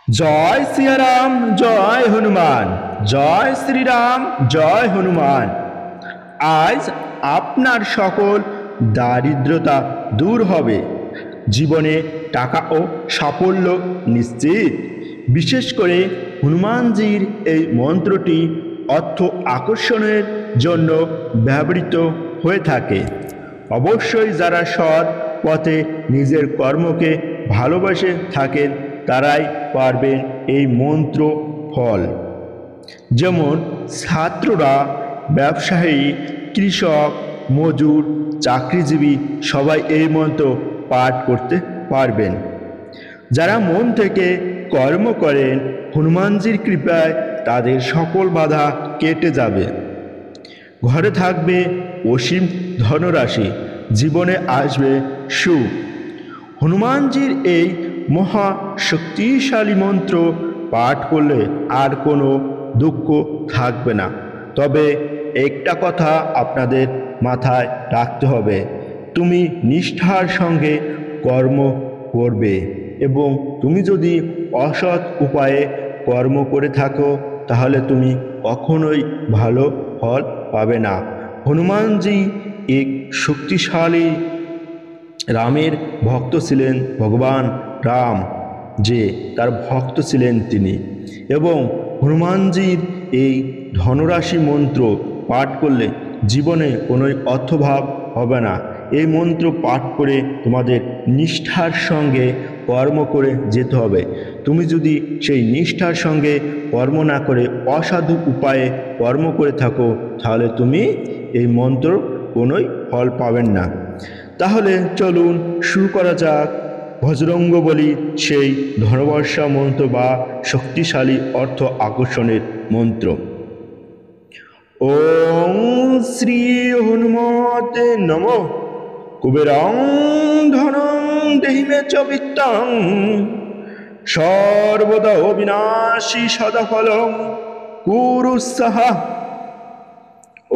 জয় সিয়ারাম, জয় হনুমান। জয় শ্রীরাম, জয় হনুমান। আজ আপনার সকল দারিদ্রতা দূর হবে, জীবনে টাকা ও সাফল্য নিশ্চিত। বিশেষ করে হনুমানজির এই মন্ত্রটি অর্থ আকর্ষণের জন্য ব্যবহৃত হয়ে থাকে। অবশ্যই যারা সৎ পথে নিজের কর্মকে ভালোবাসে থাকেন তারাই পারবেন এই মন্ত্র ফল। যেমন ছাত্ররা, ব্যবসায়ী, কৃষক, মজুর, চাকরিজীবী সবাই এই মন্ত্র পাঠ করতে পারবেন। যারা মন থেকে কর্ম করেন, হনুমানজির কৃপায় তাদের সকল বাধা কেটে যাবে। ঘরে থাকবে অসীম ধনরাশি, জীবনে আসবে সুখ। হনুমানজির এই মহা শক্তিশালী মন্ত্র পাঠ করলে আর কোনো দুঃখ থাকবে না। তবে একটা কথা আপনাদের মাথায় রাখতে হবে, তুমি নিষ্ঠার সঙ্গে কর্ম করবে এবং তুমি যদি অসৎ উপায়ে কর্ম করে থাকো তাহলে তুমি কখনোই ভালো ফল পাবে না। হনুমানজি এক শক্তিশালী রামের ভক্ত ছিলেন, ভগবান রাম যে তার ভক্ত ছিলেন তিনি। এবং হনুমানজির এই ধনরাশি মন্ত্র পাঠ করলে জীবনে কোনো অর্থভাব হবে না। এই মন্ত্র পাঠ করে তোমাদের নিষ্ঠার সঙ্গে কর্ম করে যেতে হবে। তুমি যদি সেই নিষ্ঠার সঙ্গে কর্ম না করে অসাধু উপায়ে কর্ম করে থাকো তাহলে তুমি এই মন্ত্র কোনোই ফল পাবেন না। তাহলে চলুন শুরু করা যাক বজরঙ্গ বলি সেই ধনবর্ষা মন্ত্র বা শক্তিশালী অর্থ আকর্ষণের মন্ত্র। ওং শ্রী হনুমতে নমঃ। কুবেরং ধনং দেহি মে চ বিত্তং, সর্বদা অবিনাশী সদাফলং কুরু সাহা।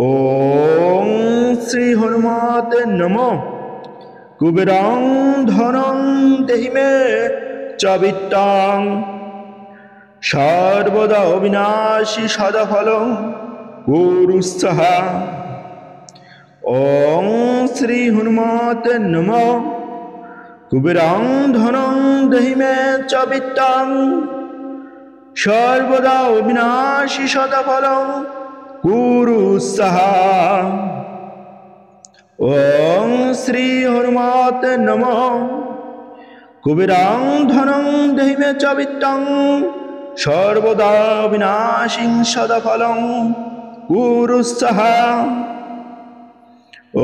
ওং শ্রী হনুমতে নমঃ। কুবেরং ধনং দেহি মে চ বিত্তং, সর্বদা অবিনাশী সদাফলং কুরু সাহা। ওং শ্রী হনুমতে নমঃ। কুবেরং ধনং দেহি মে চ বিত্তং, সর্বদা অবিনাশী সদাফলং কুরু সাহা। ওং শ্রী হনুমতে নমঃ। কুবেরং ধনং দেহি মে চ বিত্তং, সর্বদা বিনাশিং সদাফলং কুরু সাহা।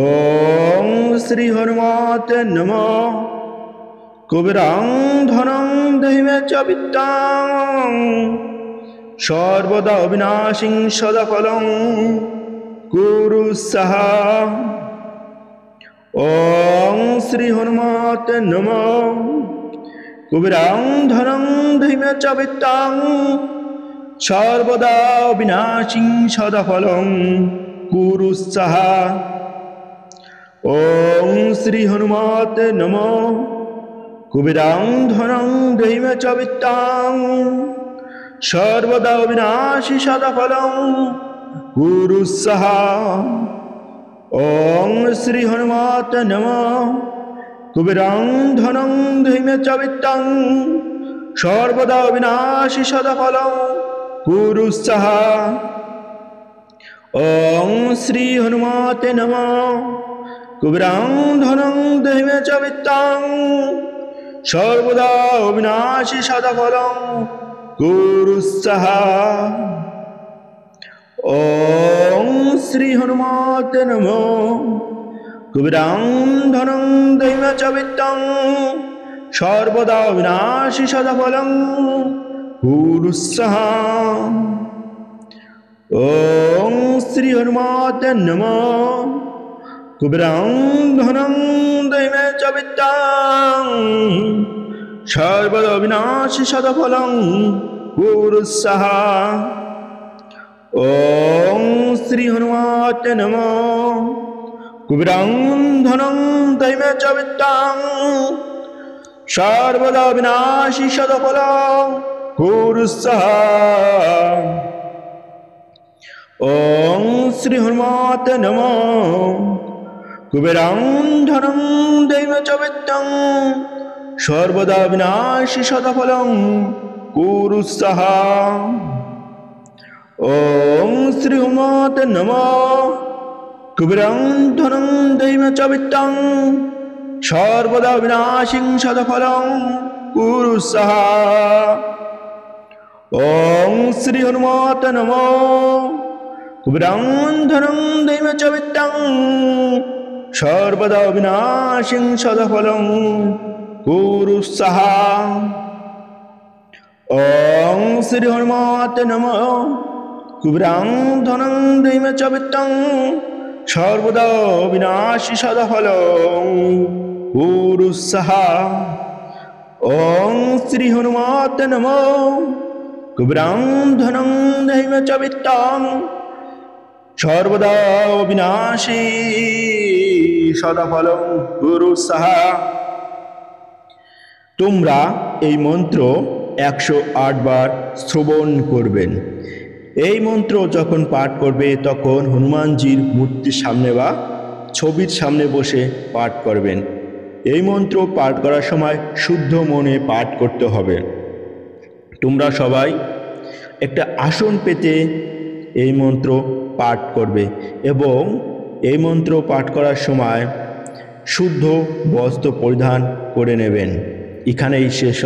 ওং শ্রী হনুমতে নমঃ। কুবেরং ধনং দেহি মে চ বিত্তং, সর্বদা বিনাশিং সদাফলং কুরু সাহা। ওং শ্রী হনুমতে নমঃ। কুবেরং ধনং দেহি মে চ বিত্তং, সর্বদা বিনাশিং সদাফলং কুরু সাহা। ওং শ্রী হনুমতে নমঃ। কুবেরং ধনং দেহি মে চ বিত্তং, সর্বদা বিনাশী সদাফলং কুরু সাহা। ওং শ্রী হনুমতে নমঃ। কুবেরং ধনং দেহি মে চ বিত্তং, সর্বদা বিনাশী সদাফলং কুরু সাহা। ওং শ্রী হনুমতে নমঃ। কুবেরং ধনং দেহি মে চ বিত্তং, সর্বদা বিনাশী সদাফলং কুরু সাহা। ওং শ্রী হনুমতে নমঃ। কুবেরং ধনং দেহি মে চ বিত্তং, সর্বদা বিনাশী সদাফলং কুরু সাহা। ওং শ্রী হনুমতে নমঃ। কুবেরং ধনং দেহি মে চ বিত্তং, সর্বদা বিনাশী সদাফলং কুরু সাহা। ওং শ্রী হনুমতে নমঃ। কুবেরং ধনং দেহি মে চ বিত্তং, সর্বদা বিনাশী সদাফলং কুরুস্সাহা। ওং শ্রী হনুমতে নমঃ। কুবেরং ধনং দৈব চ বিত্তং সর্বদা বিনাশী সদাফলং কুরুস্সাহা। ওং শ্রী হনুমতে নমঃ। কুবেরং ধনং দৈব চ বিত্তং সর্বদা বিনাশিং সদাফলং কুরুস্সাহা। ওং শ্রী হনুমতে নমঃ। কুবেরং ধনং দৈব চ বিত্তং সর্বদা বিনাশিং সদাফলং কুরুস্সাহা। ওং শ্রী হনুমতে নমঃ। কুবেরং ধনং দৈব চ বিত্তং সর্বদা বিনাশী সদাফলং কুরুস্সাহা। ওং শ্রী হনুমতে নমঃ। কুবেরং ধনং দৈব চ বিত্তং সর্বদা বিনাশী সদাফলং কুরুস্সাহা। তোমরা এই মন্ত্র 108 বার শ্রবণ করবেন। এই মন্ত্র যখন পাঠ করবে তখন হনুমানজির মূর্তির সামনে বা ছবির সামনে বসে পাঠ করবেন। এই মন্ত্র পাঠ করার সময় শুদ্ধ মনে পাঠ করতে হবে। তোমরা সবাই একটা আসন পেতে এই মন্ত্র পাঠ করবে এবং এই মন্ত্র পাঠ করার সময় শুদ্ধ বস্ত্র পরিধান করে নেবেন। এখানেই শেষ হল।